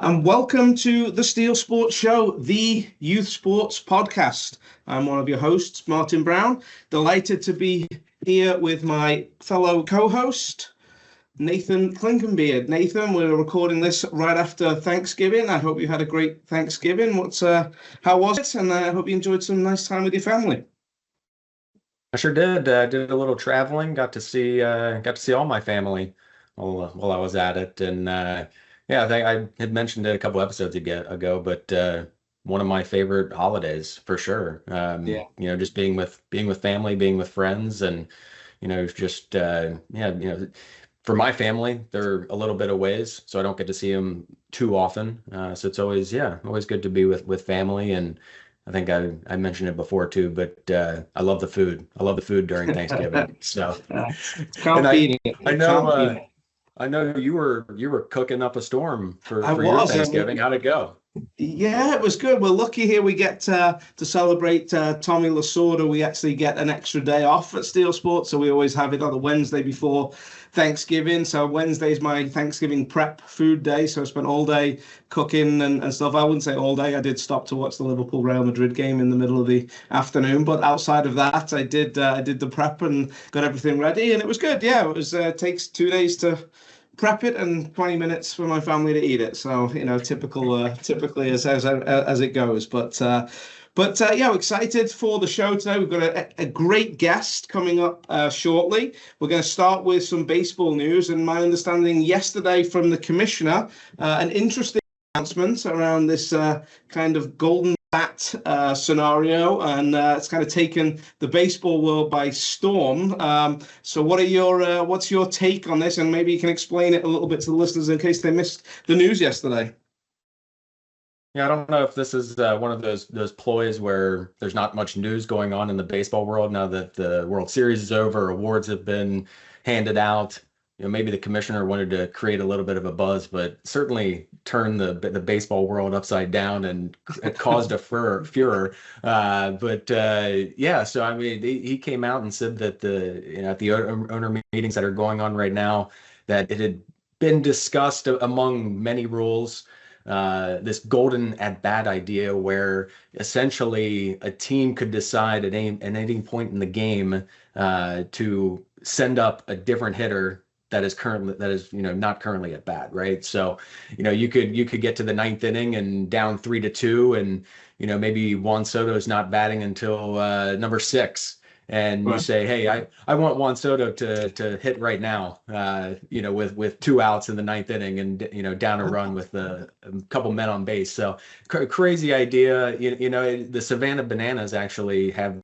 And welcome to the Steel Sports Show, the youth sports podcast. I'm one of your hosts, Martin Brown. Delighted to be here with my fellow co-host, Nathan Klinkenbeard. Nathan, we're recording this right after Thanksgiving. I hope you had a great Thanksgiving. How was it? And I hope you enjoyed some nice time with your family. I sure did. Did a little traveling. Got to see all my family while I was at it, and yeah, I think I had mentioned it a couple episodes ago, but one of my favorite holidays for sure. Yeah. Just being with family, being with friends, and just yeah, for my family, they're a little bit of ways, so I don't get to see them too often. So it's always good to be with family. And I think I mentioned it before too, but I love the food. I love the food during Thanksgiving. So, and Can't beat it. I know Can't beat it. I know you were cooking up a storm I for your was. Thanksgiving. How'd it go? Yeah, it was good. We're lucky here. We get to celebrate Tommy Lasorda. We actually get an extra day off at Steel Sports, so we always have it on the Wednesday before Thanksgiving. So Wednesday is my Thanksgiving prep food day. So I spent all day cooking and stuff. I wouldn't say all day. I did stop to watch the Liverpool Real Madrid game in the middle of the afternoon, but outside of that, I did the prep and got everything ready, and it was good. Yeah, it was takes 2 days to prep it and 20 minutes for my family to eat it. So, typically as it goes. But yeah, we're excited for the show today. We've got a great guest coming up shortly. We're going to start with some baseball news. And my understanding yesterday from the commissioner, an interesting announcement around this kind of golden bat scenario, and it's kind of taken the baseball world by storm. So what's your take on this? And maybe you can explain it a little bit to the listeners in case they missed the news yesterday. Yeah, I don't know if this is one of those ploys where there's not much news going on in the baseball world now that the World Series is over, awards have been handed out. Maybe the commissioner wanted to create a little bit of a buzz, but certainly turned the baseball world upside down and it caused a furor. Yeah, so I mean, he came out and said that at the owner meetings that are going on right now, that it had been discussed among many rules, this golden at bat idea where essentially a team could decide at any point in the game to send up a different hitter that is not currently at bat, right? So you could get to the ninth inning and down 3-2, and maybe Juan Soto is not batting until number 6, and you say, hey, I want Juan Soto to hit right now, with 2 outs in the ninth inning and down a run with a couple men on base. So crazy idea. The Savannah Bananas actually have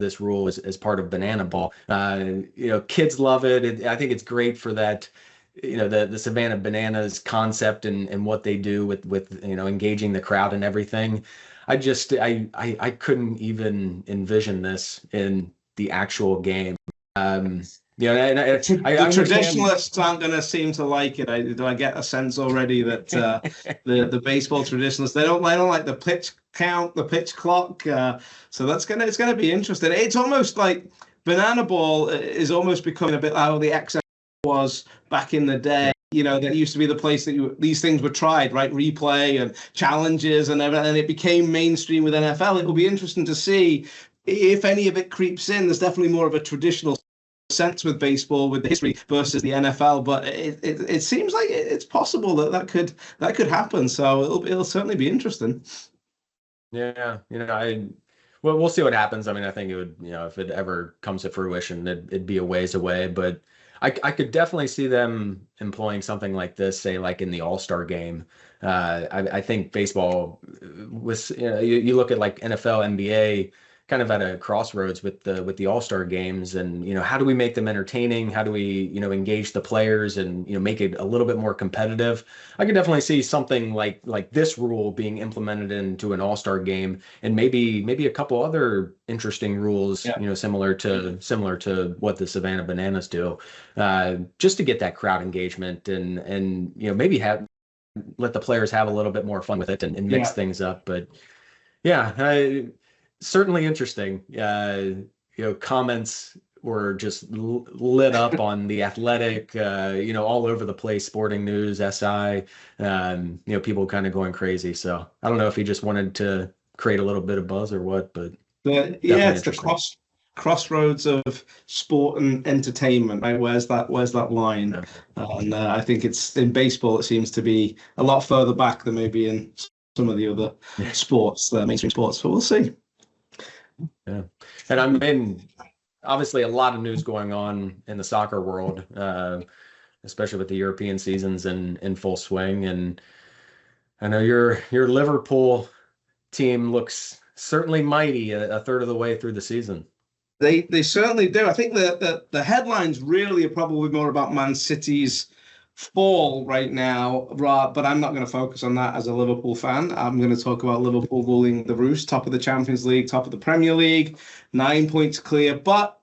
this rule as part of Banana Ball. Kids love it. I think it's great for that, the Savannah Bananas concept and what they do with engaging the crowd and everything. I couldn't even envision this in the actual game. The traditionalists aren't going to seem to like it. I get a sense already that the baseball traditionalists they don't like the pitch count, the pitch clock. So it's gonna be interesting. It's almost like Banana Ball is almost becoming a bit like how the XFL was back in the day. That used to be the place that these things were tried, right? Replay and challenges and everything, and it became mainstream with NFL. It will be interesting to see if any of it creeps in. There's definitely more of a traditional sense with baseball, with the history versus the NFL, but it seems like it's possible that could happen. So it'll certainly be interesting. Yeah, we'll see what happens. I mean, I think it would, if it ever comes to fruition, it'd be a ways away, but I could definitely see them employing something like this, say like in the All-Star game. I think baseball was, you look at like NFL, NBA, kind of at a crossroads with the All-Star games, and how do we make them entertaining? How do we engage the players and make it a little bit more competitive? I could definitely see something like this rule being implemented into an All-Star game, and maybe a couple other interesting rules, Yeah. similar to what the Savannah Bananas do, just to get that crowd engagement and maybe let the players have a little bit more fun with it and mix things up. But yeah, certainly interesting. Comments were just lit up on The Athletic, all over the place, Sporting News, SI, people kind of going crazy. So I don't know if he just wanted to create a little bit of buzz or what, but Yeah, definitely it's the interesting. crossroads of sport and entertainment, right? Where's that line? Yeah. And I think it's in baseball, it seems to be a lot further back than maybe in some of the other sports, the mainstream sports. But we'll see. Yeah. And I mean, obviously a lot of news going on in the soccer world, especially with the European seasons in full swing. And I know your Liverpool team looks certainly mighty a third of the way through the season. They certainly do. I think the headlines really are probably more about Man City's fall right now, but I'm not going to focus on that as a Liverpool fan. I'm going to talk about Liverpool ruling the roost, top of the Champions League, top of the Premier League, 9 points clear, but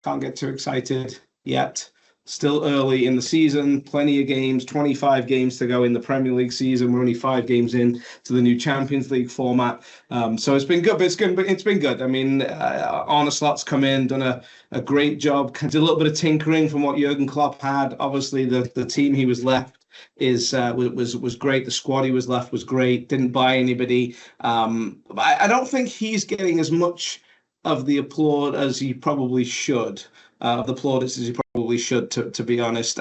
can't get too excited yet. Still early in the season, plenty of games, 25 games to go in the Premier League season. We're only 5 games in to the new Champions League format. So it's been good, but it's been good. I mean, Arne Slot's come in, done a great job, did a little bit of tinkering from what Jurgen Klopp had. Obviously, the team he was left was great. The squad he was left was great. Didn't buy anybody. I don't think he's getting as much of the applaud as he probably should. The plaudits as he probably should, to be honest.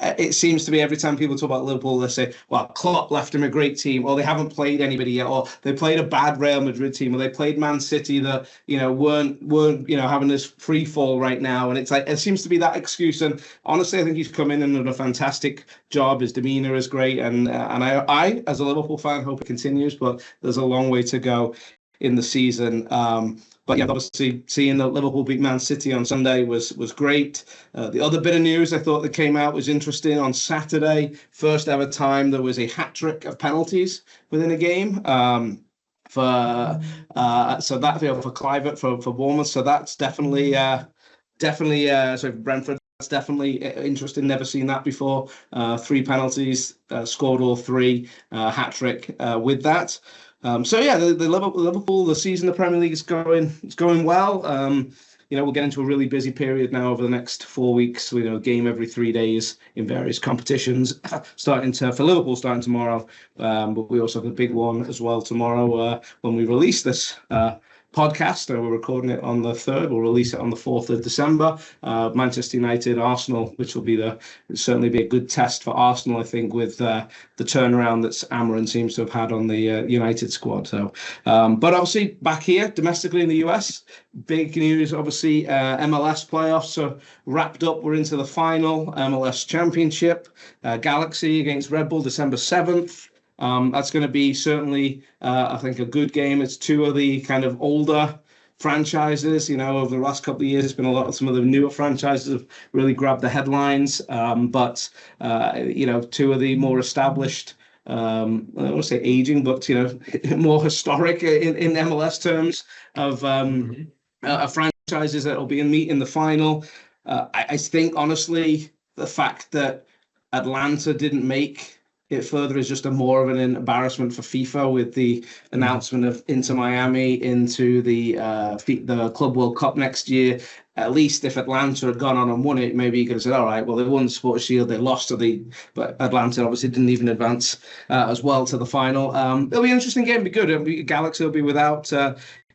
It seems to be every time people talk about Liverpool, they say, well, Klopp left him a great team, or they haven't played anybody yet, or they played a bad Real Madrid team, or they played Man City that, weren't having this free fall right now. And it's like, it seems to be that excuse. And honestly, I think he's come in and done a fantastic job. His demeanor is great. And I, as a Liverpool fan, hope it continues, but there's a long way to go in the season. But yeah, obviously seeing the Liverpool beat Man City on Sunday was great. The other bit of news I thought that came out was interesting. On Saturday, first ever time there was a hat trick of penalties within a game. For Clivert for Bournemouth. So that's definitely for Brentford. That's definitely interesting. Never seen that before. 3 penalties, scored all 3, hat trick with that. So yeah, the Liverpool, the season of the Premier League is going well. We'll get into a really busy period now over the next 4 weeks. Game every 3 days in various competitions. For Liverpool starting tomorrow, but we also have a big one as well tomorrow when we release this podcast. We're recording it on the 3rd. We'll release it on the 4th of December. Manchester United, Arsenal, which will certainly be a good test for Arsenal, I think, with the turnaround that Amarin seems to have had on the United squad. So, but obviously back here domestically in the US, big news. Obviously, MLS playoffs are wrapped up. We're into the final MLS Championship. Galaxy against Red Bull, December 7th. That's going to be certainly, I think, a good game. It's 2 of the kind of older franchises. Over the last couple of years, it's been some of the newer franchises have really grabbed the headlines. But 2 of the more established, I don't want to say aging, but more historic in MLS terms of franchises that will be in the final. I think honestly, the fact that Atlanta didn't make it further is just more of an embarrassment for FIFA with the announcement of Inter Miami into the Club World Cup next year. At least if Atlanta had gone on and won it, maybe you could have said, all right, well, they won the Sports Shield, they lost but Atlanta obviously didn't even advance as well to the final. It'll be an interesting game, be good. Galaxy will be without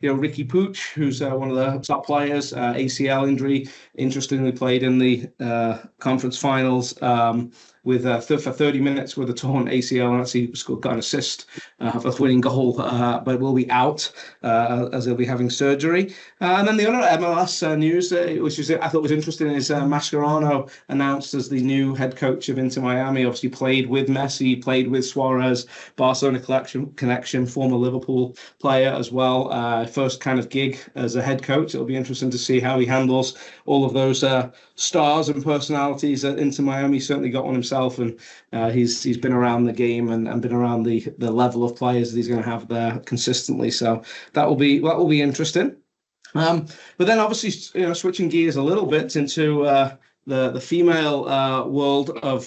Ricky Pooch, who's one of the top players, ACL injury, interestingly played in the conference finals for 30 minutes with a torn ACL, and actually got an assist for the winning goal, but will be out as he'll be having surgery. And then the other MLS news, which I thought was interesting, is Mascherano announced as the new head coach of Inter Miami. Obviously played with Messi, played with Suarez, Barcelona connection, former Liverpool player as well. First kind of gig as a head coach. It'll be interesting to see how he handles all of those stars and personalities at Inter Miami. Certainly got one himself, and he's been around the game and been around the level of players that he's going to have there consistently. So that will be interesting. But then obviously switching gears a little bit into the female world of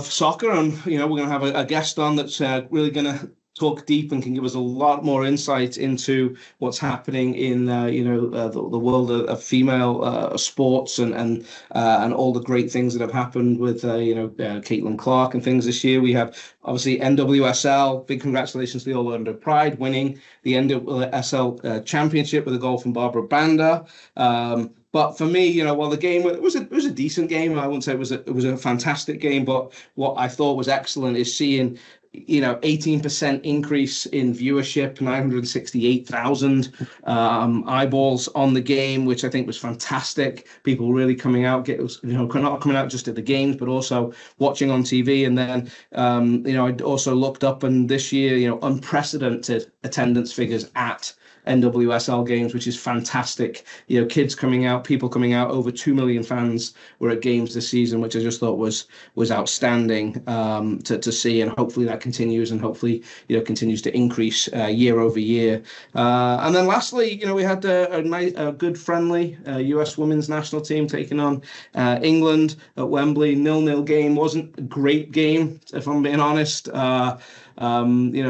soccer, and we're going to have a guest on that's really going to talk deep and can give us a lot more insight into what's happening in the world female sports and all the great things that have happened with Caitlin Clark and things this year. We have obviously NWSL. Big congratulations to the Orlando Pride winning the NWSL championship with a goal from Barbara Banda. But for me, while the game it was a decent game, I wouldn't say it was a fantastic game. But what I thought was excellent is seeing 18% increase in viewership, 968,000 eyeballs on the game, which I think was fantastic. People really coming out, not coming out just at the games, but also watching on TV. And then, I also looked up, and this year, unprecedented attendance figures at NWSL games, which is fantastic. Kids coming out, people coming out. Over 2 million fans were at games this season, which I just thought was outstanding to see, and hopefully that continues, and hopefully continues to increase year over year. And then lastly, we had a good friendly US women's national team taking on England at Wembley. 0-0 game. Wasn't a great game, if I'm being honest.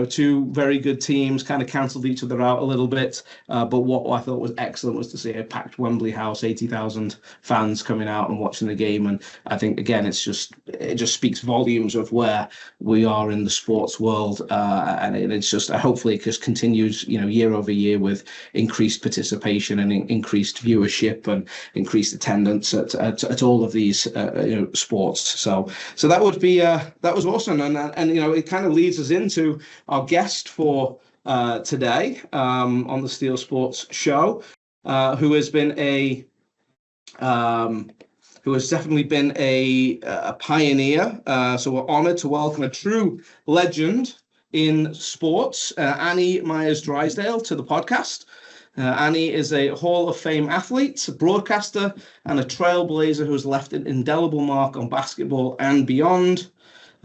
Two very good teams kind of cancelled each other out a little bit. But what I thought was excellent was to see a packed Wembley house, 80,000 fans coming out and watching the game. And I think, again, it just speaks volumes of where we are in the sports world. And it's just, hopefully it just continues, year over year with increased participation and increased viewership and increased attendance at all of these, sports. So that would be, that was awesome. And it kind of leads us into our guest for today on the Steel Sports Show, who has definitely been a pioneer. So we're honored to welcome a true legend in sports, Annie Meyers Drysdale, to the podcast. Annie is a Hall of Fame athlete, a broadcaster, and a trailblazer who has left an indelible mark on basketball and beyond.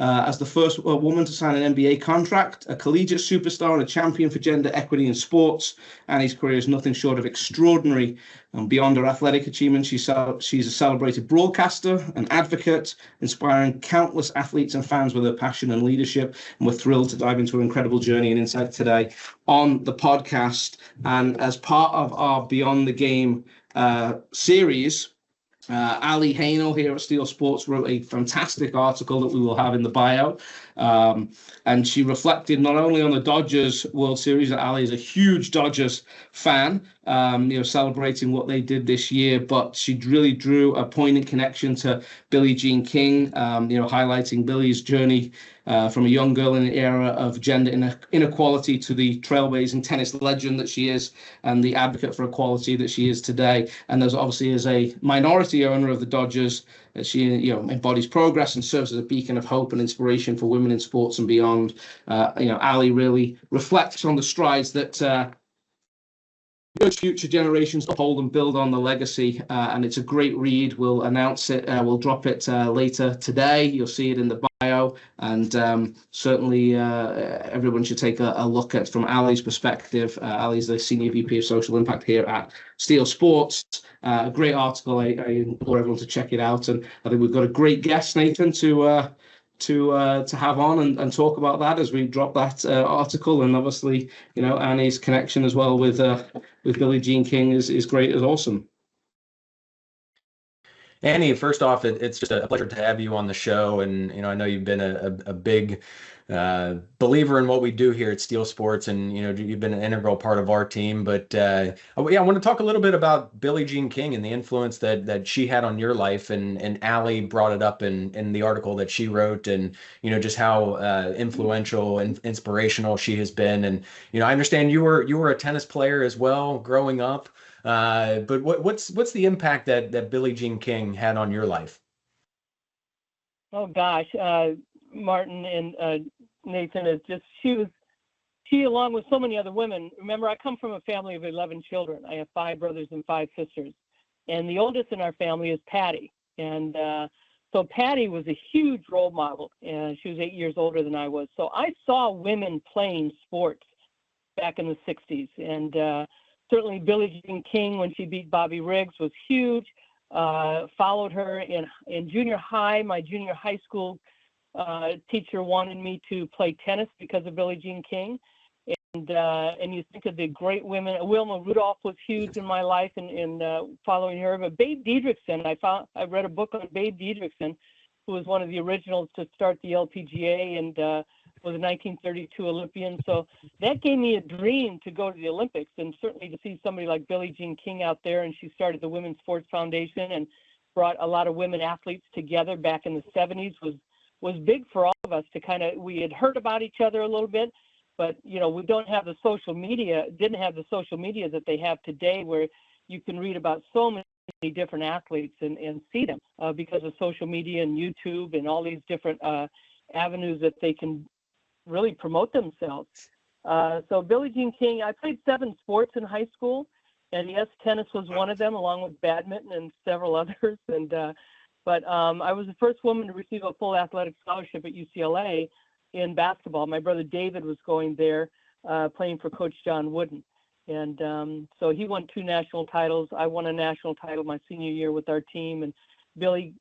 As the first woman to sign an NBA contract, a collegiate superstar and a champion for gender equity in sports, Annie's career is nothing short of extraordinary. And beyond her athletic achievements, she's a celebrated broadcaster, an advocate, inspiring countless athletes and fans with her passion and leadership. And we're thrilled to dive into her incredible journey and insight today on the podcast. And as part of our Beyond the Game series, Ali Haehnel here at Steel Sports wrote a fantastic article that we will have in the bio. And she reflected not only on the Dodgers World Series, that Ali is a huge Dodgers fan, celebrating what they did this year, but she really drew a poignant connection to Billie Jean King, highlighting Billie's journey from a young girl in the era of gender inequality to the trailblazing tennis legend that she is and the advocate for equality that she is today. And there's obviously as a minority owner of the Dodgers, she embodies progress and serves as a beacon of hope and inspiration for women in sports and beyond. Ali really reflects on the strides that future generations uphold and build on the legacy, and it's a great read. We'll announce it, we'll drop it later today. You'll see it in the bio, and certainly everyone should take a look at from Ali's perspective. Ali's the Senior VP of Social Impact here at Steel Sports. A great article. I implore everyone to check it out, and I think we've got a great guest, Nathan, to have on and talk about that as we drop that article. And obviously, Annie's connection as well with Billie Jean King is great, is awesome. Annie, first off, it's just a pleasure to have you on the show, and I know you've been a big believer in what we do here at Steel Sports, and you've been an integral part of our team. But I want to talk a little bit about Billie Jean King and the influence that she had on your life, and Ali brought it up in the article that she wrote, and just how influential and inspirational she has been. And I understand you were a tennis player as well growing up. But what's the impact that Billie Jean King had on your life? Oh gosh, Martin and Nathan, is just she along with so many other women. Remember, I come from a family of 11 children. I have 5 brothers and 5 sisters, and the oldest in our family is Patty. And so Patty was a huge role model, and she was 8 years older than I was. So I saw women playing sports back in the 60s, and certainly Billie Jean King, when she beat Bobby Riggs, was huge. Followed her in junior high. My junior high school teacher wanted me to play tennis because of Billie Jean King. And you think of the great women. Wilma Rudolph was huge in my life and following her. But Babe Didrikson, I read a book on Babe Didrikson, who was one of the originals to start the LPGA and was a 1932 Olympian. So that gave me a dream to go to the Olympics, and certainly to see somebody like Billie Jean King out there. And she started the Women's Sports Foundation and brought a lot of women athletes together back in the 70s was big for all of us to we had heard about each other a little bit, but we didn't have the social media that they have today, where you can read about so many different athletes and see them because of social media and YouTube and all these different avenues that they can really promote themselves. So Billie Jean King, I played 7 sports in high school, and yes, tennis was one of them, along with badminton and several others. But I was the first woman to receive a full athletic scholarship at UCLA in basketball. My brother David was going there, playing for Coach John Wooden. And so he won 2 national titles. I won a national title my senior year with our team. And Billie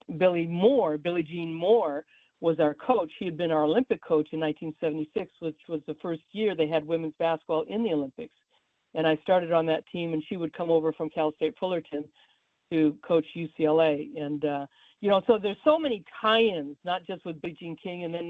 Jean Moore was our coach. He had been our Olympic coach in 1976, which was the first year they had women's basketball in the Olympics. And I started on that team, and she would come over from Cal State Fullerton to coach UCLA. And, so there's so many tie-ins, not just with Billie Jean King, and then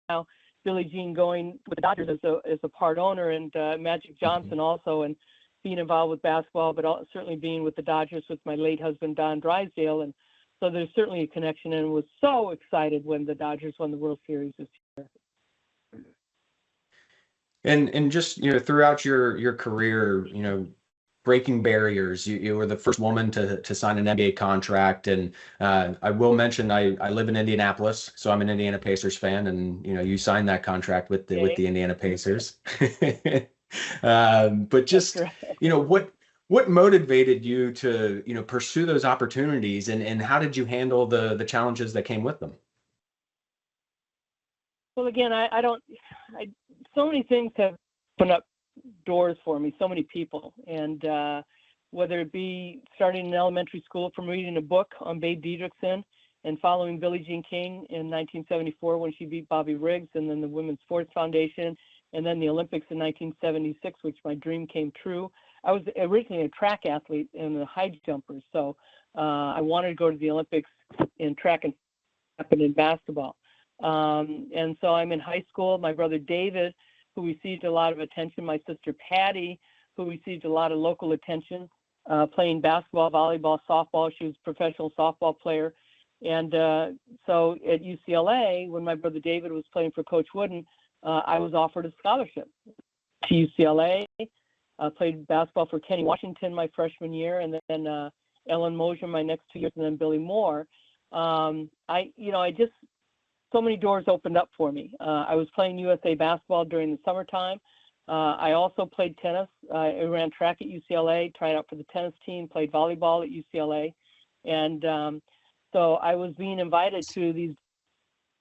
now Billie Jean going with the Dodgers as a part owner, and Magic Johnson also, and being involved with basketball, but certainly being with the Dodgers with my late husband, Don Drysdale. And so there's certainly a connection, and was so excited when the Dodgers won the World Series this year. And just, throughout your career, breaking barriers, you were the first woman to sign an NBA contract. And I will mention, I live in Indianapolis, so I'm an Indiana Pacers fan, and you signed that contract with the Indiana Pacers. But just, what motivated you to, pursue those opportunities, and how did you handle the challenges that came with them? Well, again, so many things have opened up doors for me, so many people. And whether it be starting in elementary school from reading a book on Babe Didrikson and following Billie Jean King in 1974 when she beat Bobby Riggs, and then the Women's Sports Foundation, and then the Olympics in 1976, which my dream came true. I was originally a track athlete and a high jumper, so I wanted to go to the Olympics in track and in basketball. And so I'm in high school. My brother David, who received a lot of attention, my sister Patty, who received a lot of local attention, playing basketball, volleyball, softball. She was a professional softball player. And so at UCLA, when my brother David was playing for Coach Wooden, I was offered a scholarship to UCLA. Played basketball for Kenny Washington my freshman year, and then Ellen Mosier my next 2 years, and then Billy Moore. So many doors opened up for me. I was playing USA basketball during the summertime. I also played tennis. I ran track at UCLA, tried out for the tennis team, played volleyball at UCLA. And so I was being invited to these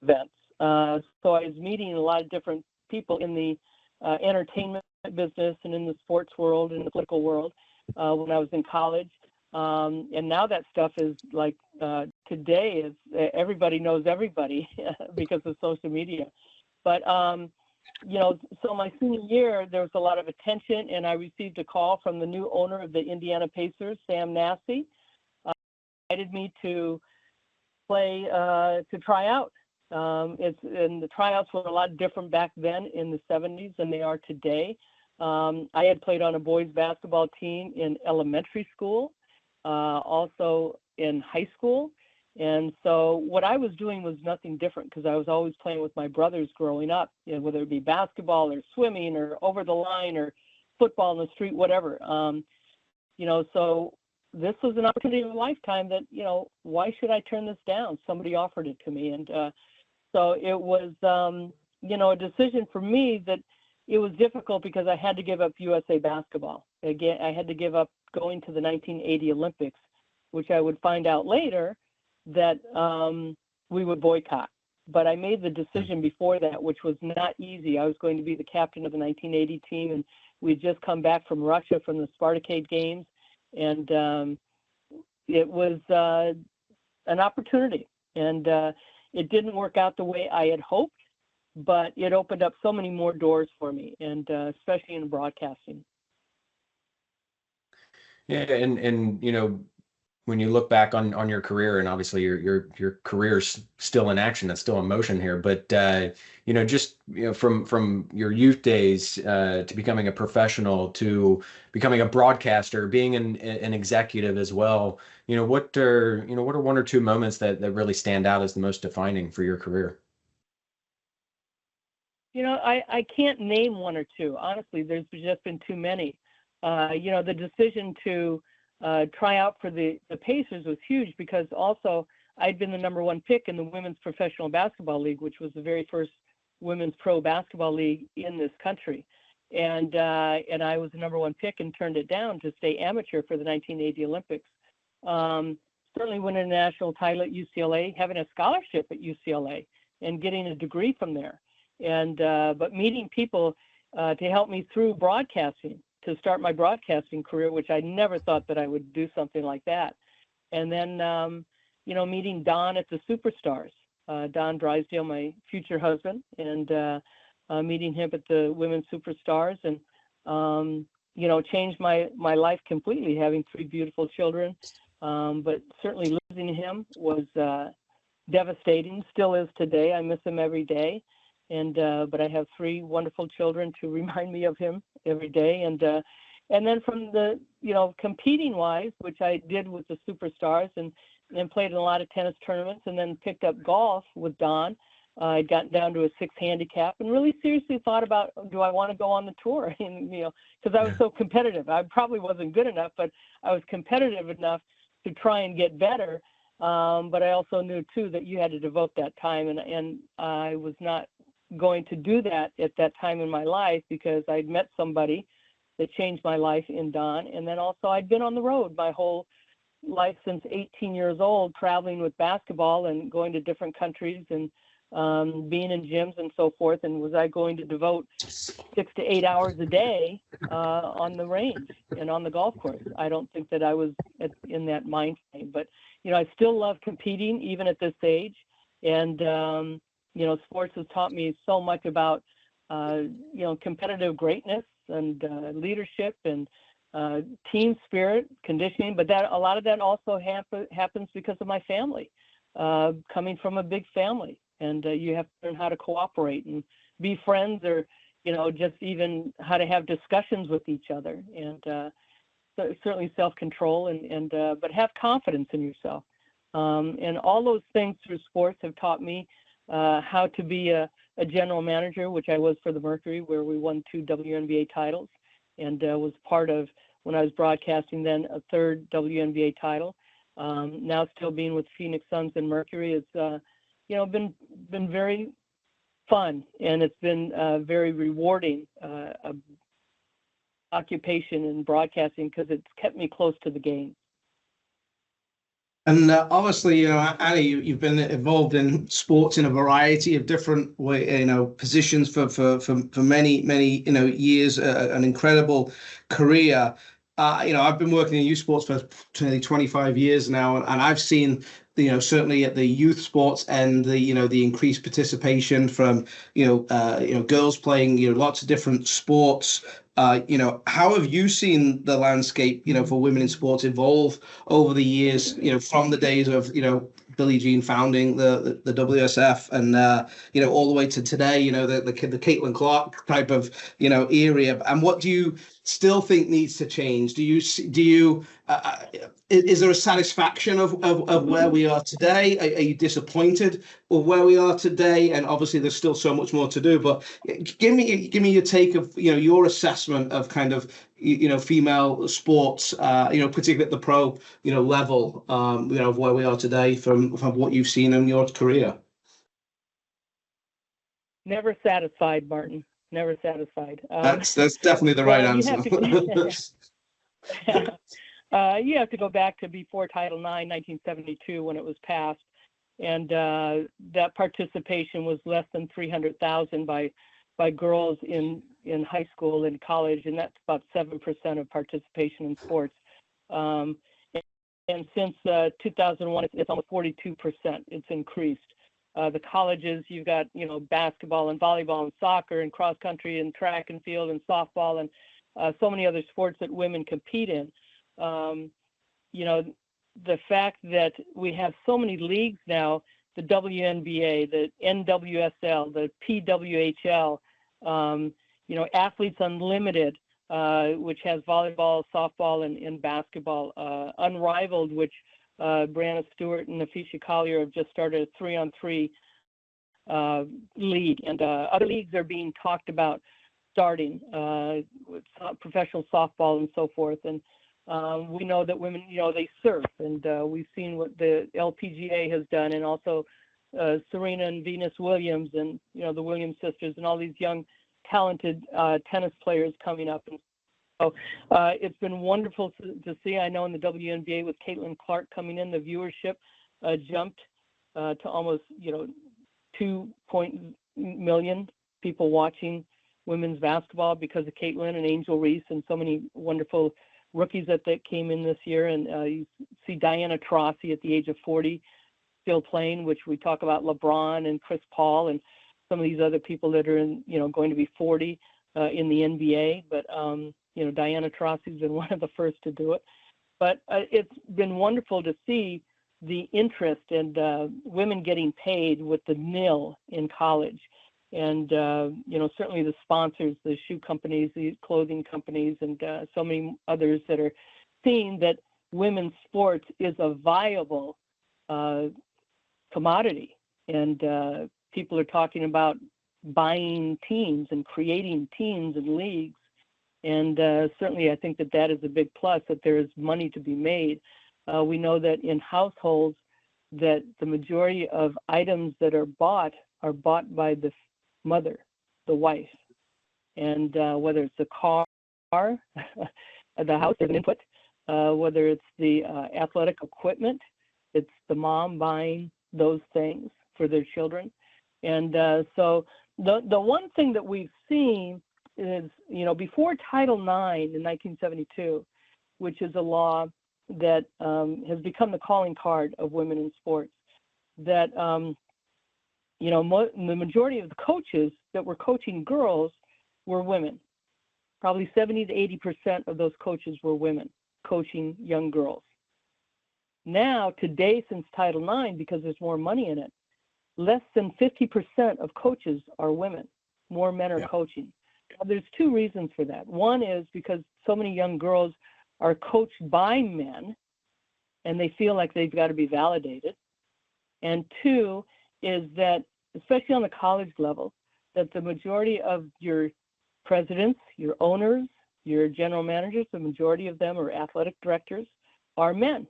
events. So I was meeting a lot of different people in the entertainment business and in the sports world and the political world when I was in college. And now that stuff is like today is everybody knows everybody because of social media. But, so my senior year, there was a lot of attention, and I received a call from the new owner of the Indiana Pacers, Sam Nassi, invited me to play, to try out. And the tryouts were a lot different back then in the 70s than they are today. I had played on a boys basketball team in elementary school, also in high school. And so what I was doing was nothing different, because I was always playing with my brothers growing up, whether it be basketball or swimming or over the line or football in the street, whatever. So this was an opportunity of a lifetime that, why should I turn this down? Somebody offered it to me. And so it was, a decision for me that it was difficult, because I had to give up USA basketball. Again, I had to give up going to the 1980 Olympics, which I would find out later that we would boycott. But I made the decision before that, which was not easy. I was going to be the captain of the 1980 team, and we had just come back from Russia from the Spartacade Games, and it was an opportunity. And It didn't work out the way I had hoped, but it opened up so many more doors for me, and especially in broadcasting. Yeah, and when you look back on your career, and obviously your career's still in action, it's still in motion here, but just from your youth days to becoming a professional to becoming a broadcaster, being an executive as well, what are one or two moments that really stand out as the most defining for your career? I can't name one or two. Honestly, there's just been too many. The decision to try out for the Pacers was huge, because also I'd been the number one pick in the Women's Professional Basketball League, which was the very first women's pro basketball league in this country. And I was the number one pick and turned it down to stay amateur for the 1980 Olympics. Certainly winning a national title at UCLA, having a scholarship at UCLA, and getting a degree from there. But meeting people to help me through broadcasting, to start my broadcasting career, which I never thought that I would do something like that. And then, meeting Don at the Superstars, Don Drysdale, my future husband, and meeting him at the Women's Superstars, and, changed my life completely, having three beautiful children. But certainly losing him was devastating, still is today. I miss him every day. But I have three wonderful children to remind me of him every day. And then from the, competing wise, which I did with the Superstars, and then played in a lot of tennis tournaments, and then picked up golf with Don. I'd gotten down to a 6 handicap and really seriously thought about, do I want to go on the tour? And, because I was so competitive. I probably wasn't good enough, but I was competitive enough to try and get better. But I also knew too that you had to devote that time, and I was not going to do that at that time in my life, because I'd met somebody that changed my life in Don. And then also I'd been on the road my whole life since 18 years old, traveling with basketball and going to different countries and being in gyms and so forth. And was I going to devote 6 to 8 hours a day on the range and on the golf course? I don't think that I was in that mind frame, but I still love competing even at this age. And sports has taught me so much about, competitive greatness and leadership and team spirit, conditioning. But a lot of that also happens because of my family, coming from a big family. And you have to learn how to cooperate and be friends, or, just even how to have discussions with each other. And certainly self-control, but have confidence in yourself. And all those things through sports have taught me how to be a general manager, which I was for the Mercury, where we won 2 WNBA titles, and was part of, when I was broadcasting then, a 3rd WNBA title. Now still being with Phoenix Suns and Mercury, it's been very fun, and it's been very rewarding occupation in broadcasting, because it's kept me close to the game. And obviously, Annie, you've been involved in sports in a variety of different positions for many years. An incredible career. I've been working in youth sports for nearly 25 years now, and I've seen certainly at the youth sports end, the increased participation from girls playing lots of different sports. How have you seen the landscape for women in sports evolve over the years, from the days of Billie Jean founding the WSF, and all the way to today, the Caitlin Clark type of area? And what do you still think needs to change? Is there a satisfaction of where we are today? Are you disappointed with where we are today? And obviously there's still so much more to do, but give me your take of your assessment of kind of female sports, particularly at the pro level, of where we are today from what you've seen in your career. Never satisfied, Martin. Never satisfied. That's definitely the right answer. You have to go back to before Title IX, 1972, when it was passed, and that participation was less than 300,000 by girls in high school and college, and that's about 7% of participation in sports. And since 2001, it's almost 42%. It's increased. The colleges, you've got, basketball and volleyball and soccer and cross country and track and field and softball and so many other sports that women compete in. The fact that we have so many leagues now, the WNBA, the NWSL, the PWHL, Athletes Unlimited, which has volleyball, softball, and basketball, Unrivaled, which Brianna Stewart and Nafisha Collier have just started a 3-on-3 league, and other leagues are being talked about starting with professional softball and so forth. And we know that women, they surf, and we've seen what the LPGA has done, and also Serena and Venus Williams, and the Williams sisters, and all these young, talented tennis players coming up. And so it's been wonderful to see. I know in the WNBA with Caitlin Clark coming in, the viewership jumped to almost 2 million people watching women's basketball because of Caitlin and Angel Reese and so many wonderful rookies that came in this year. And you see Diana Taurasi at the age of 40 still playing, which we talk about LeBron and Chris Paul and some of these other people that are going to be 40 in the NBA. But Diana Taurasi's been one of the first to do it. But it's been wonderful to see the interest and women getting paid with the nil in college. And, certainly the sponsors, the shoe companies, the clothing companies, and so many others that are seeing that women's sports is a viable commodity. And people are talking about buying teams and creating teams and leagues. And certainly I think that is a big plus, that there is money to be made. We know that in households that the majority of items that are bought by the mother, the wife. And whether it's the car, the house as an input, whether it's the athletic equipment, it's the mom buying those things for their children. And so the one thing that we've seen is, before Title IX in 1972, which is a law that has become the calling card of women in sports, that, the majority of the coaches that were coaching girls were women. Probably 70 to 80% of those coaches were women coaching young girls. Now, today, since Title IX, because there's more money in it, less than 50% of coaches are women. More men are coaching. Now, there's two reasons for that. One is because so many young girls are coached by men, and they feel like they've got to be validated. And two is that, especially on the college level, that the majority of your presidents, your owners, your general managers, the majority of them are athletic directors, are men.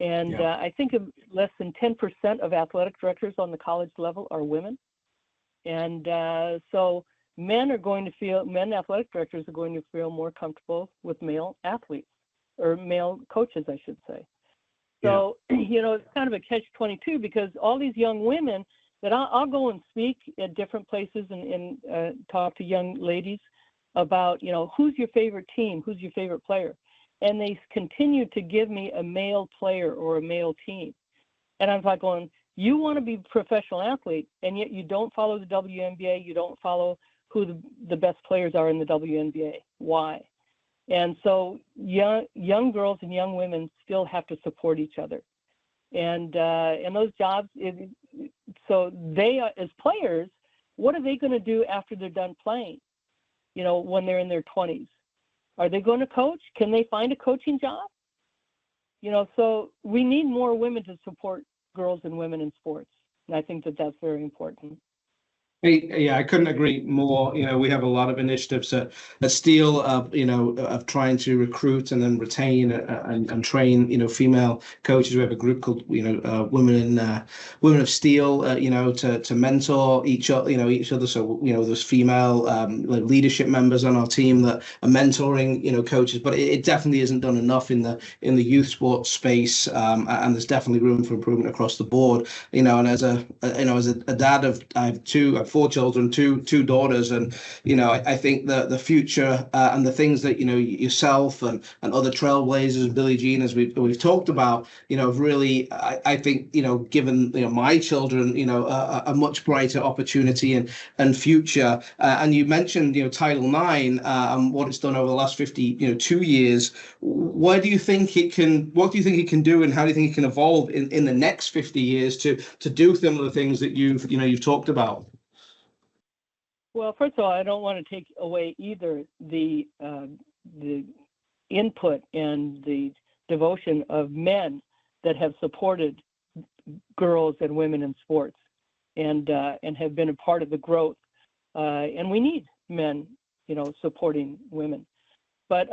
And I think less than 10% of athletic directors on the college level are women. And so men athletic directors are going to feel more comfortable with male athletes, or male coaches, I should say. So, it's kind of a catch-22, because all these young women that I'll go and speak at different places and talk to young ladies about, who's your favorite team, who's your favorite player. And they continue to give me a male player or a male team. And I'm like going, you want to be a professional athlete, and yet you don't follow the WNBA, you don't follow who the best players are in the WNBA. Why? And so young girls and young women still have to support each other. And those jobs, so they, as players, what are they going to do after they're done playing, when they're in their 20s? Are they going to coach? Can they find a coaching job? So we need more women to support girls and women in sports. And I think that that's very important. Yeah, I couldn't agree more. We have a lot of initiatives at Steel, of trying to recruit and then retain and train, female coaches. We have a group called, Women of Steel, to mentor each other. So, there's female leadership members on our team that are mentoring, coaches. But it definitely isn't done enough in the youth sports space, and there's definitely room for improvement across the board. And as a dad of, I have four children, two daughters, and I think the future and the things that yourself and other trailblazers, Billie Jean, as we've talked about, have really, I think, given my children, a much brighter opportunity and future. And you mentioned, Title IX and what it's done over the last 2 years. What do you think it can do, and how do you think it can evolve in the next 50 years to do some of the things that you've talked about? Well, first of all, I don't want to take away either the input and the devotion of men that have supported girls and women in sports and have been a part of the growth. And we need men, supporting women. But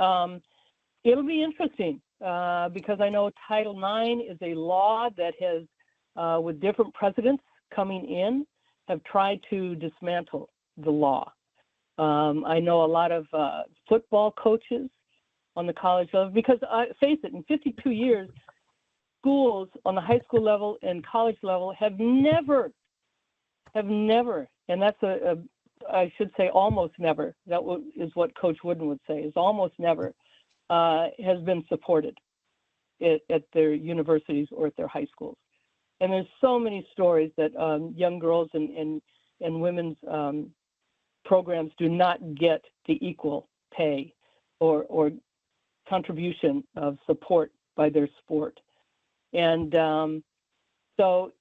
it'll be interesting because I know Title IX is a law that has, with different presidents coming in, have tried to dismantle the law. I know a lot of football coaches on the college level, because face it, in 52 years, schools on the high school level and college level have never, and that's I should say almost never, is what Coach Wooden would say, is almost never, has been supported at their universities or at their high schools. And there's so many stories that young girls and women's programs do not get the equal pay or contribution of support by their sport. And so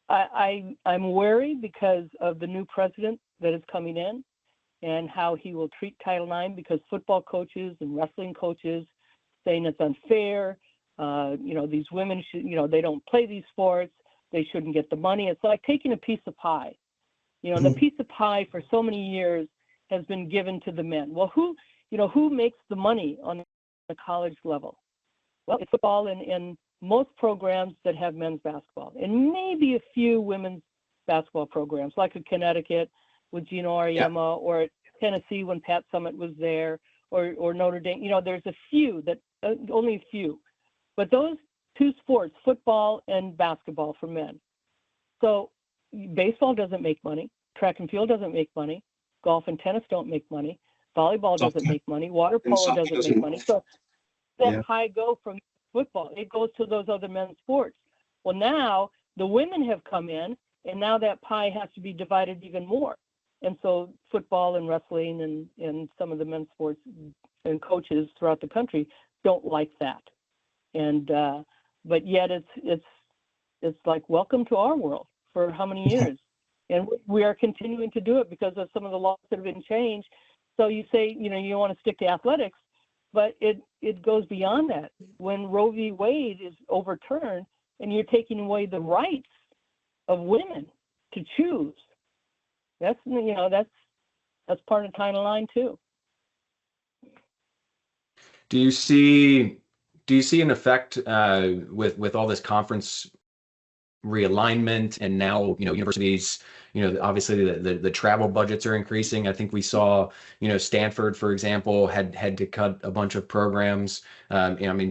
I'm wary because of the new president that is coming in and how he will treat Title IX, because football coaches and wrestling coaches saying it's unfair. These women should, they don't play these sports. They shouldn't get the money. It's like taking a piece of pie. The piece of pie for so many years has been given to the men. Well, who makes the money on the college level? Well, it's football and most programs that have men's basketball, and maybe a few women's basketball programs, like a Connecticut with Gino Auriemma, or Tennessee when Pat Summitt was there, or Notre Dame. There's a few that only a few, but those two sports, football and basketball for men. So baseball doesn't make money. Track and field doesn't make money. Golf and tennis don't make money. Volleyball doesn't make money. Water polo doesn't make money. So that pie go from football, it goes to those other men's sports. Well, now the women have come in, and now that pie has to be divided even more. And so football and wrestling and some of the men's sports and coaches throughout the country don't like that. And but yet it's like, welcome to our world for how many years? And we are continuing to do it because of some of the laws that have been changed. So you say, you want to stick to athletics, but it goes beyond that. When Roe v. Wade is overturned and you're taking away the rights of women to choose, that's part of Title IX too. Do you see an effect with all this conference realignment, and now universities, obviously the travel budgets are increasing? I think we saw Stanford, for example, had to cut a bunch of programs.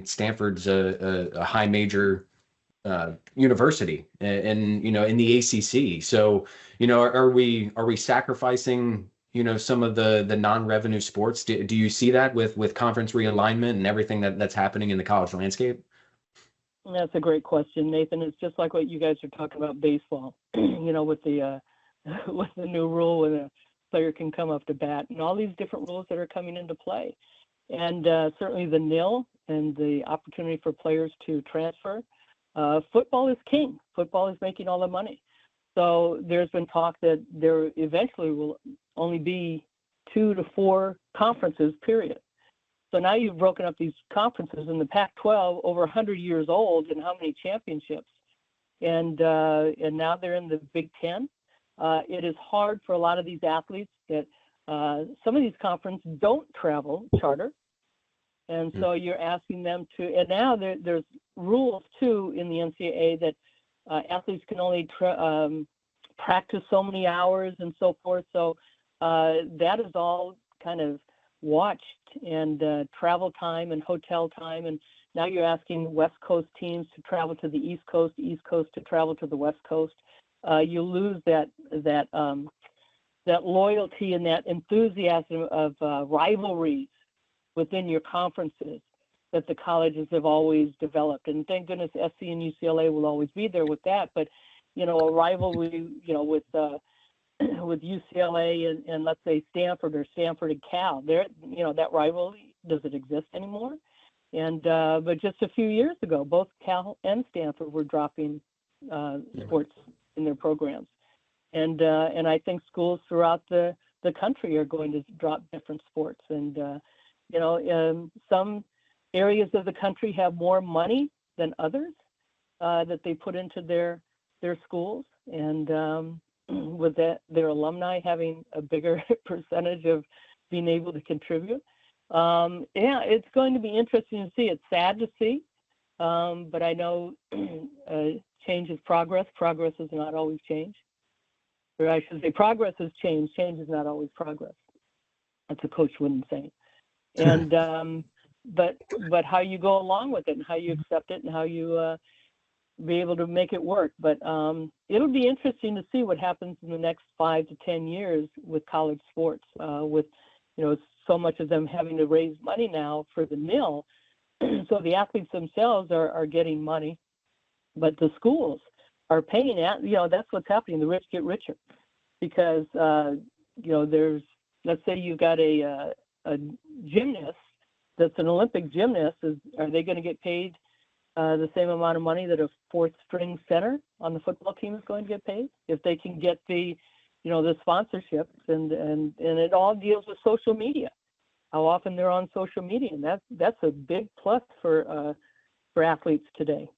Stanford's a high major university and in the ACC. So are we sacrificing some of the non-revenue sports? Do you see that with conference realignment and everything that's happening in the college landscape? That's a great question, Nathan. It's just like what you guys are talking about baseball, with the new rule when a player can come up to bat and all these different rules that are coming into play. And certainly the NIL and the opportunity for players to transfer. Football is king. Football is making all the money. So there's been talk that there eventually will only be 2 to 4 conferences, period. So now you've broken up these conferences in the Pac-12, over 100 years old, and how many championships? And now they're in the Big Ten. It is hard for a lot of these athletes that some of these conferences don't travel charter. And so you're asking them to, and now there's rules too in the NCAA that athletes can only practice so many hours and so forth. So that is all kind of watched, and travel time and hotel time. And now you're asking West Coast teams to travel to the East Coast to travel to the West Coast. You lose that that loyalty and that enthusiasm of rivalries within your conferences that the colleges have always developed. And thank goodness SC and UCLA will always be there with that. But, a rivalry, with UCLA and let's say Stanford or Stanford and Cal, that rivalry doesn't exist anymore. And but just a few years ago, both Cal and Stanford were dropping sports in their programs. And I think schools throughout the country are going to drop different sports. And, some areas of the country have more money than others that they put into their schools. And with that, their alumni having a bigger percentage of being able to contribute. It's going to be interesting to see. It's sad to see, but I know change is progress. Progress is not always change. Or I should say progress is change. Change is not always progress. That's a coach wouldn't say. And but how you go along with it and how you accept it and how you be able to make it work. But it'll be interesting to see what happens in the next 5 to 10 years with college sports, with so much of them having to raise money now for the nil. So the athletes themselves are getting money, but the schools are paying that's what's happening. The rich get richer because there's, let's say you've got a gymnast that's an Olympic gymnast. Are they going to get paid the same amount of money that a fourth string center on the football team is going to get paid if they can get the sponsorships and it all deals with social media, how often they're on social media, and that's a big plus for athletes today.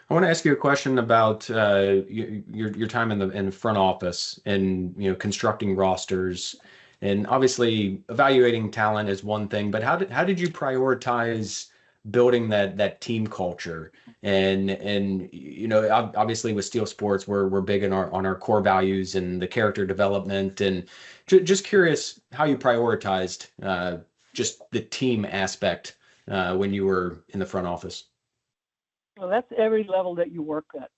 I want to ask you a question about your time in the front office and constructing rosters, and obviously evaluating talent is one thing, but how did you prioritize building that team culture? And obviously with Steel Sports we're big on our core values and the character development, and just curious how you prioritized just the team aspect when you were in the front office. Well, that's every level that you work at.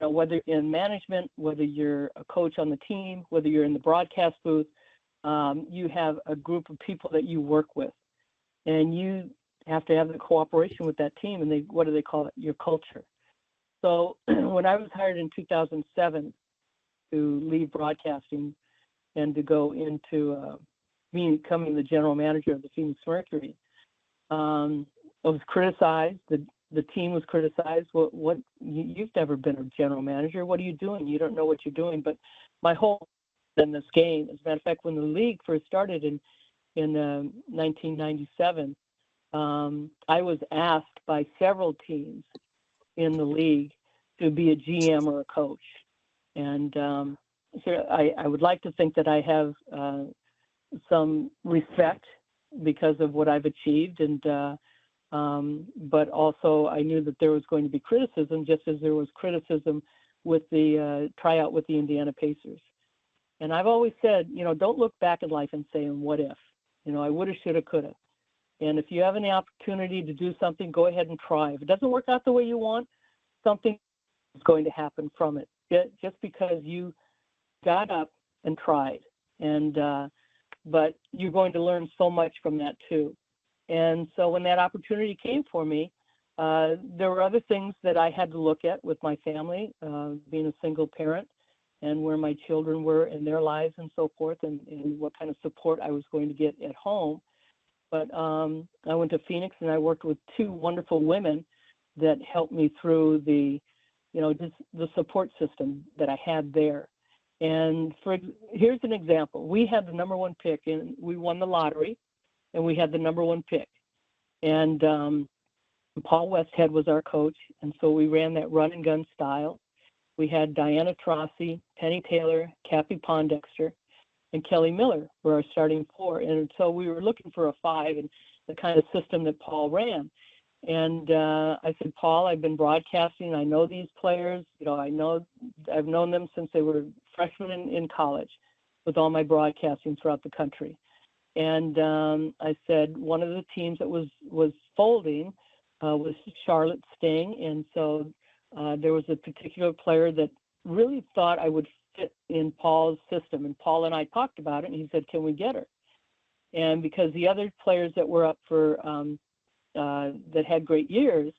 Whether in management, whether you're a coach on the team, whether you're in the broadcast booth, you have a group of people that you work with, and you have to have the cooperation with that team. And what do they call it? Your culture. So when I was hired in 2007 to leave broadcasting and to go into becoming the general manager of the Phoenix Mercury, I was criticized. The team was criticized. What you've never been a general manager. What are you doing? You don't know what you're doing. But my whole in this game, as a matter of fact, when the league first started in 1997, I was asked by several teams in the league to be a GM or a coach. And so I would like to think that I have some respect because of what I've achieved, and but also I knew that there was going to be criticism, just as there was criticism with the tryout with the Indiana Pacers. And I've always said, don't look back at life and say, and what if? I woulda, shoulda, coulda. And if you have any opportunity to do something, go ahead and try. If it doesn't work out the way you want, something is going to happen from it, just because you got up and tried. And but you're going to learn so much from that too. And so when that opportunity came for me, there were other things that I had to look at with my family, being a single parent, and where my children were in their lives and so forth, and what kind of support I was going to get at home. But I went to Phoenix, and I worked with two wonderful women that helped me through the support system that I had there. And here's an example. We had the number one pick, and we won the lottery, and we had the number one pick. And Paul Westhead was our coach, and so we ran that run and gun style. We had Diana Taurasi, Penny Taylor, Cappy Pondexter, and Kelly Miller were our starting four. And so we were looking for a five and the kind of system that Paul ran. And I said, Paul, I've been broadcasting. I know these players. I've known them since they were freshmen in college with all my broadcasting throughout the country. And I said, one of the teams that was folding was Charlotte Sting. And so there was a particular player that really thought I would fit in Paul's system. And Paul and I talked about it, and he said, can we get her? And because the other players that were up for that had great years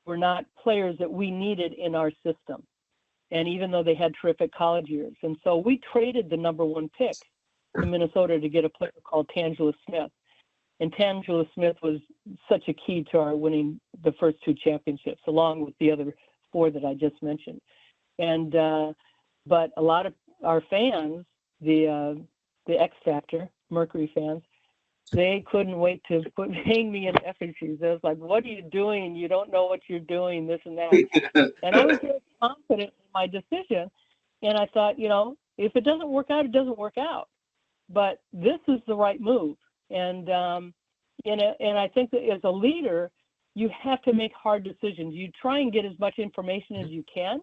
were not players that we needed in our system. And even though they had terrific college years. And so we traded the number 1 pick to Minnesota to get a player called Tangela Smith. And Tangela Smith was such a key to our winning the first 2 championships, along with the other 4 that I just mentioned. And but a lot of our fans, the X Factor, Mercury fans, they couldn't wait to hang me in effigies. I was like, what are you doing? You don't know what you're doing, this and that. And I was very confident in my decision. And I thought, if it doesn't work out, it doesn't work out. But this is the right move. And I think that as a leader, you have to make hard decisions. You try and get as much information as you can.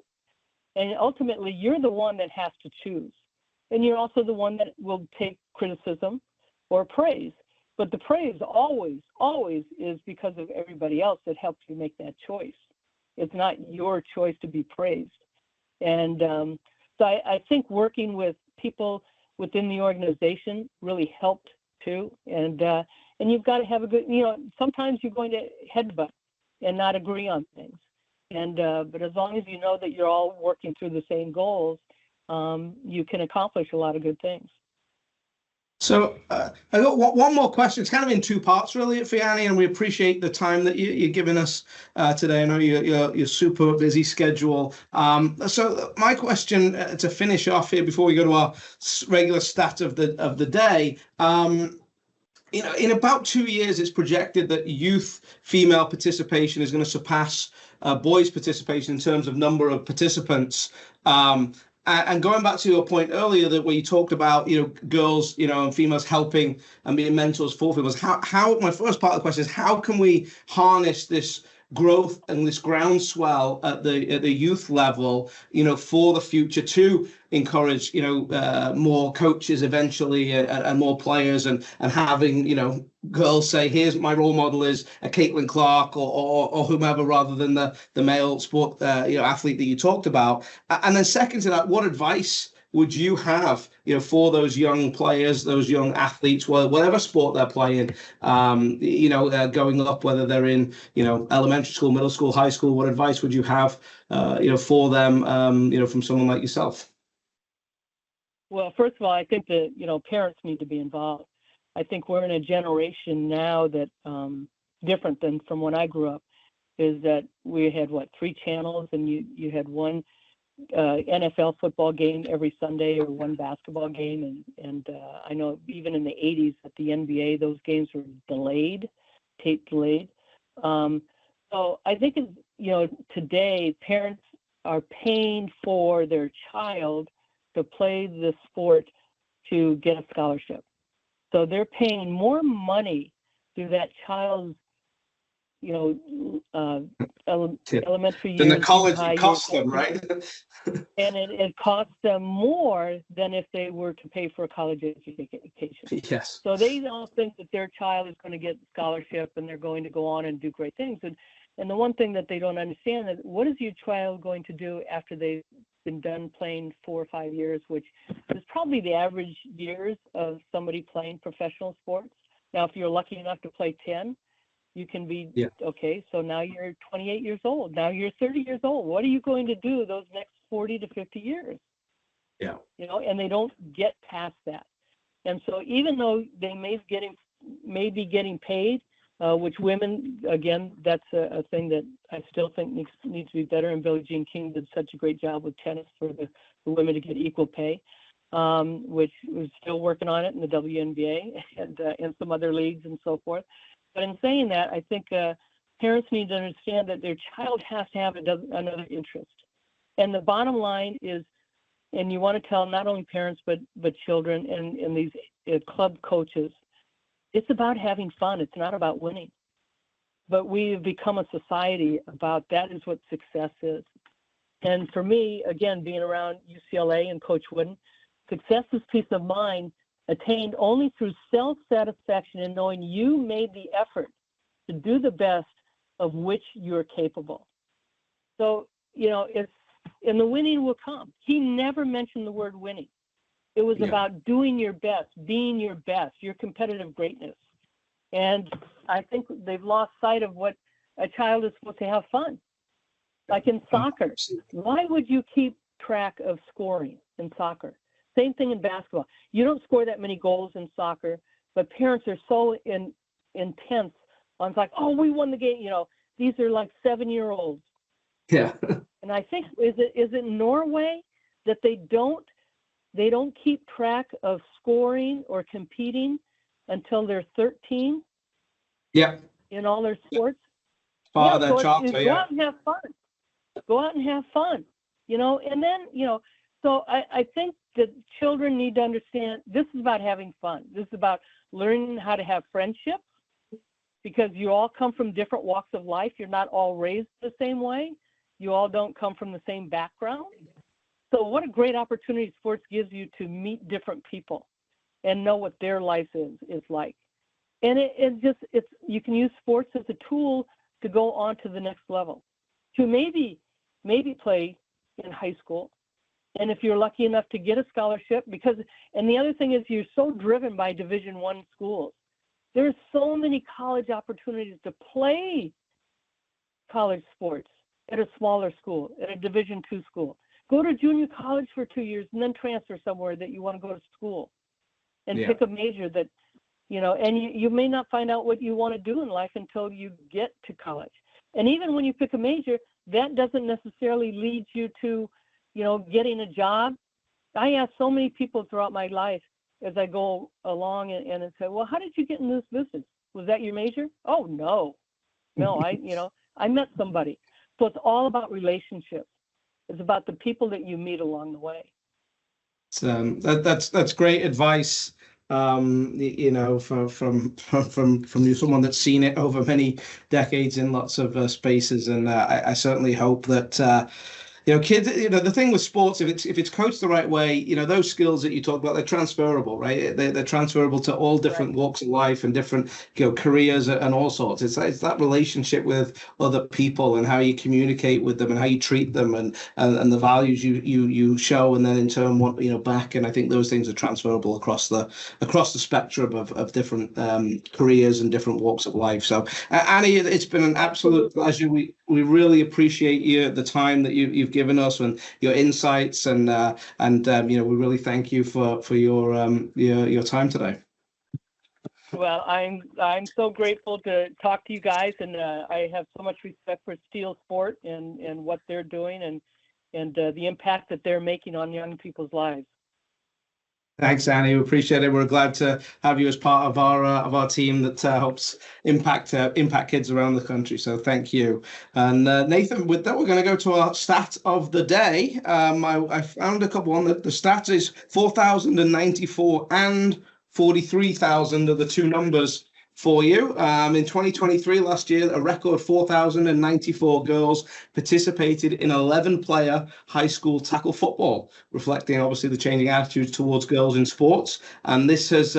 And ultimately, you're the one that has to choose. And you're also the one that will take criticism or praise. But the praise always, always is because of everybody else that helped you make that choice. It's not your choice to be praised. And so I think working with people within the organization really helped too. And you've got to have a good, sometimes you're going to headbutt and not agree on things. And but as long as you know that you're all working through the same goals, you can accomplish a lot of good things. So I got one more question. It's kind of in 2 parts, really, for Annie, and we appreciate the time that you're giving us today. I know your super busy schedule. So my question to finish off here before we go to our regular stat of the day. In about 2 years, it's projected that youth female participation is going to surpass boys' participation in terms of number of participants. And going back to your point earlier, that where you talked about, girls, and females helping and being mentors for females, how my first part of the question is, how can we harness this growth and this groundswell at the youth level, for the future to encourage, more coaches eventually and more players and having, girls say, here's my role model is a Caitlin Clark or whomever, rather than the male sport, athlete that you talked about. And then second to that, what advice would you have, for those young players, those young athletes, whatever sport they're playing, going up, whether they're in, elementary school, middle school, high school, what advice would you have, for them, from someone like yourself? Well, first of all, I think that, parents need to be involved. I think we're in a generation now that different than from when I grew up, is that we had 3 channels, and you had one NFL football game every Sunday or one basketball game. And I know even in the 80s at the NBA, those games were tape delayed. So I think, today parents are paying for their child to play the sport to get a scholarship. So they're paying more money through that child's, elementary years. Than the college it costs them, right? And it costs them more than if they were to pay for a college education. Yes. So they don't think that their child is going to get a scholarship and they're going to go on and do great things. And the one thing that they don't understand is, what is your child going to do after they've been done playing 4 or 5 years, which is probably the average years of somebody playing professional sports. Now, if you're lucky enough to play 10, you can be, okay, so now you're 28 years old. Now you're 30 years old. What are you going to do those next 40 to 50 years? Yeah. And they don't get past that. And so even though they may be getting paid, which women, again, that's a thing that I still think needs to be better. And Billie Jean King did such a great job with tennis for the women to get equal pay, which we're still working on it in the WNBA and some other leagues and so forth. But in saying that, I think parents need to understand that their child has to have another interest. And the bottom line is, and you want to tell not only parents but children and these club coaches, it's about having fun. It's not about winning. But we've become a society about that is what success is. And for me, again, being around UCLA and Coach Wooden, success is peace of mind attained only through self-satisfaction and knowing you made the effort to do the best of which you're capable. So, it's and the winning will come. He never mentioned the word winning. It was about doing your best, being your best, your competitive greatness. And I think they've lost sight of what a child is supposed to have fun. Like in soccer, why would you keep track of scoring in soccer? Same thing in basketball. You don't score that many goals in soccer, but parents are so intense on like, oh, we won the game. You know, these are like 7-year-olds. Yeah. And I think is it Norway that they don't keep track of scoring or competing until they're 13? Yeah. In all their sports. Part of their so charter, go out and have fun. Go out and have fun. You know, and then, you know, so I think that children need to understand this is about having fun. This is about learning how to have friendships, because you all come from different walks of life. You're not all raised the same way. You all don't come from the same background. So what a great opportunity sports gives you to meet different people and know what their life is like. And it's you can use sports as a tool to go on to the next level, to maybe play in high school. And if you're lucky enough to get a scholarship, and the other thing is you're so driven by Division I schools. There's so many college opportunities to play college sports at a smaller school, at a Division II school. Go to junior college for 2 years and then transfer somewhere that you want to go to school and pick a major that, you know, and you may not find out what you want to do in life until you get to college. And even when you pick a major, that doesn't necessarily lead you to, you know, getting a job. I ask so many people throughout my life as I go along and say, well, how did you get in this business? Was that your major? Oh, no, I met somebody. So it's all about relationships. It's about the people that you meet along the way. That's great advice. You know, from you, someone that's seen it over many decades in lots of spaces, and I certainly hope that you know, kids, you know, the thing with sports, if it's coached the right way, you know, those skills that you talk about, they're transferable, right? They're transferable to all different walks of life and different, you know, careers and all sorts. It's that relationship with other people and how you communicate with them and how you treat them and the values you show, and then in turn want, you know, back. And I think those things are transferable across the spectrum of different careers and different walks of life. So Annie, it's been an absolute pleasure. We really appreciate the time that you've given us and your insights, and you know, we really thank you for your time today. Well, I'm so grateful to talk to you guys, and I have so much respect for Steel Sport and what they're doing and the impact that they're making on young people's lives. Thanks, Annie. We appreciate it. We're glad to have you as part of our team that helps impact kids around the country. So thank you. And Nathan, with that, we're going to go to our stat of the day. I found a couple on the stat is 4,094 and 43,000 are the two numbers for you. In 2023, last year, a record 4,094 girls participated in 11-player high school tackle football, reflecting obviously the changing attitudes towards girls in sports. And this has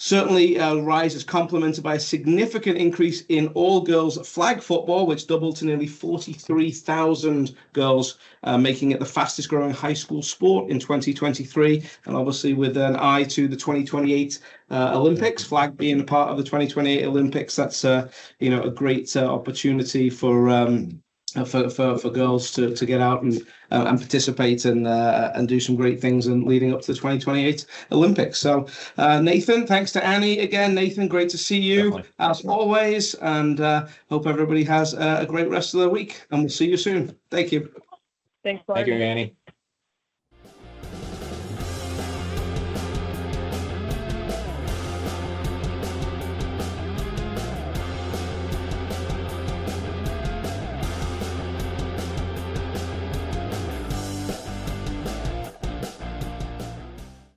certainly rise is complemented by a significant increase in all girls flag football, which doubled to nearly 43,000 girls, making it the fastest growing high school sport in 2023. And obviously with an eye to the 2028 Olympics, flag being part of the 2028 Olympics, that's you know, a great opportunity for girls to get out and participate and do some great things and leading up to the 2028 Olympics. So Nathan, thanks to Annie again. Nathan, great to see you. Definitely. As always, and hope everybody has a great rest of the week, and we'll see you soon. Thank you. Thanks, Martin. Thank you, Annie.